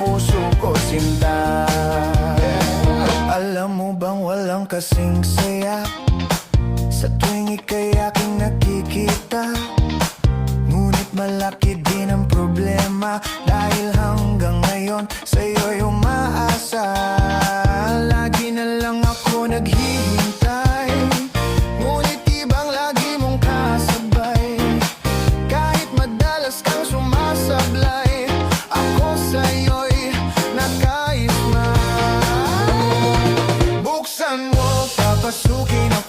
puso ko sinta. Alam mo bang walang kasing saya sa tuwing ika'y aking nakikita? Ngunit malaki din ang problema, dahil hanggang ngayon sa'yo'y umaasa. Lagi na lang ako naghihintay, ngunit ibang lagi mong kasabay. Kahit madalas kang sumasablay, ako sa'yo'y nakaisma. Buksan mo, papasukin ako